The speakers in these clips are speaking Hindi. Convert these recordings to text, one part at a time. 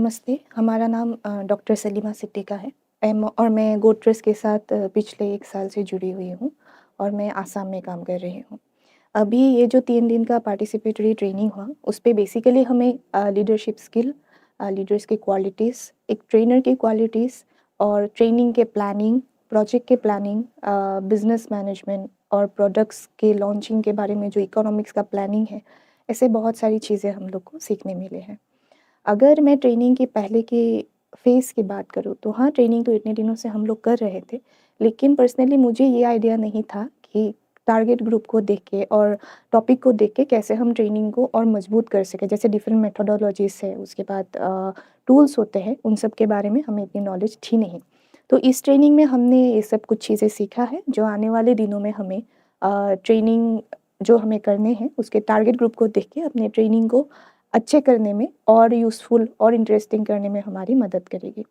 नमस्ते, हमारा नाम डॉक्टर सलीमा सिद्दीक़ा है। और मैं गोट ट्रस्ट के साथ पिछले 1 साल से जुड़ी हुई हूँ और मैं आसाम में काम कर रही हूँ। अभी ये जो 3 दिन का पार्टिसिपेटरी ट्रेनिंग हुआ, उस पे बेसिकली हमें लीडरशिप स्किल, लीडर्स की क्वालिटीज़, एक ट्रेनर की क्वालिटीज़ और ट्रेनिंग के प्लानिंग, प्रोजेक्ट के प्लानिंग, बिज़नेस मैनेजमेंट और प्रोडक्ट्स के लॉन्चिंग के बारे में जो इकोनॉमिक्स का प्लानिंग है, ऐसे बहुत सारी चीज़ें हम लोग को सीखने मिले हैं। अगर मैं ट्रेनिंग के पहले के फ़ेज़ की बात करूँ तो हाँ, ट्रेनिंग तो इतने दिनों से हम लोग कर रहे थे। लेकिन पर्सनली मुझे ये आइडिया नहीं था कि टारगेट ग्रुप को देख के और टॉपिक को देख के कैसे हम ट्रेनिंग को और मजबूत कर सकें। जैसे डिफरेंट मेथोडोलॉजीज़ है, उसके बाद टूल्स होते हैं, उन सब के बारे में हमें इतनी नॉलेज थी नहीं। तो इस ट्रेनिंग में हमने ये सब कुछ चीज़ें सीखा है, जो आने वाले दिनों में हमें ट्रेनिंग जो हमें करने हैं, उसके टारगेट ग्रुप को देख के अपने ट्रेनिंग को अच्छे करने में और यूज़फुल और इंटरेस्टिंग करने में हमारी मदद करेगी।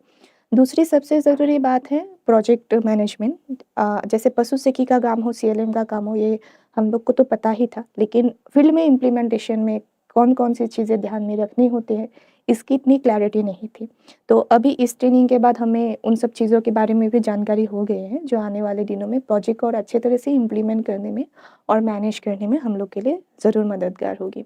दूसरी सबसे ज़रूरी बात है प्रोजेक्ट मैनेजमेंट। जैसे पशु सखी का काम हो, सीएलएम का काम हो, ये हम लोग को तो पता ही था, लेकिन फील्ड में इम्प्लीमेंटेशन में कौन-कौन सी चीज़ें ध्यान में रखनी होती है, इसकी इतनी क्लैरिटी नहीं थी। तो अभी इस ट्रेनिंग के बाद हमें उन सब चीज़ों के बारे में भी जानकारी हो गए हैं, जो आने वाले दिनों में प्रोजेक्ट को और अच्छे तरह से इम्प्लीमेंट करने में और मैनेज करने में हम लोग के लिए ज़रूर मददगार होगी।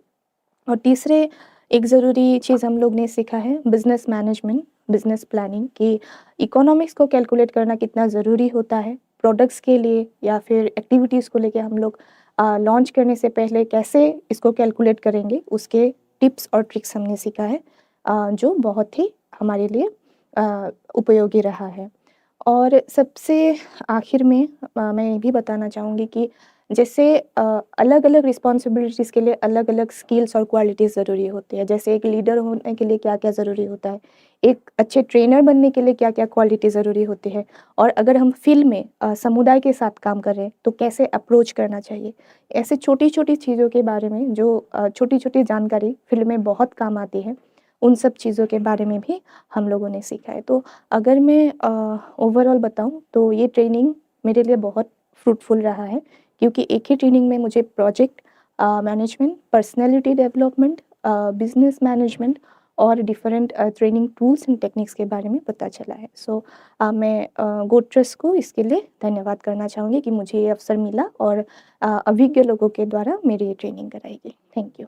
और तीसरे एक ज़रूरी चीज़ हम लोग ने सीखा है बिज़नेस मैनेजमेंट, बिज़नेस प्लानिंग कि इकोनॉमिक्स को कैलकुलेट करना कितना ज़रूरी होता है, प्रोडक्ट्स के लिए या फिर एक्टिविटीज़ को लेके हम लोग लॉन्च करने से पहले कैसे इसको कैलकुलेट करेंगे, उसके टिप्स और ट्रिक्स हमने सीखा है, जो बहुत ही हमारे लिए उपयोगी रहा है। और सबसे आखिर में मैं ये भी बताना चाहूँगी कि जैसे अलग-अलग रिस्पॉन्सिबिलिटीज़ के लिए अलग-अलग स्किल्स और क्वालिटीज़ ज़रूरी होती है। जैसे एक लीडर होने के लिए क्या-क्या ज़रूरी होता है, एक अच्छे ट्रेनर बनने के लिए क्या-क्या क्वालिटी ज़रूरी होती है और अगर हम फ़ील्ड में समुदाय के साथ काम कर रहे हैं, तो कैसे अप्रोच करना चाहिए। ऐसे छोटी-छोटी चीज़ों के बारे में जो छोटी-छोटी जानकारी फ़ील्ड में बहुत काम आती है, उन सब चीज़ों के बारे में भी हम लोगों ने सीखा है। तो अगर मैं ओवरऑल बताऊँ तो ये ट्रेनिंग मेरे लिए बहुत फ्रूटफुल रहा है क्योंकि एक ही ट्रेनिंग में मुझे project management, personality development, business management और different training tools and techniques के बारे में पता चला है। सो मैं गोट ट्रस्ट को इसके लिए धन्यवाद करना चाहूँगी कि मुझे ये अवसर मिला और अभिज्ञ लोगों के द्वारा मेरी ये ट्रेनिंग कराई गई। Thank you.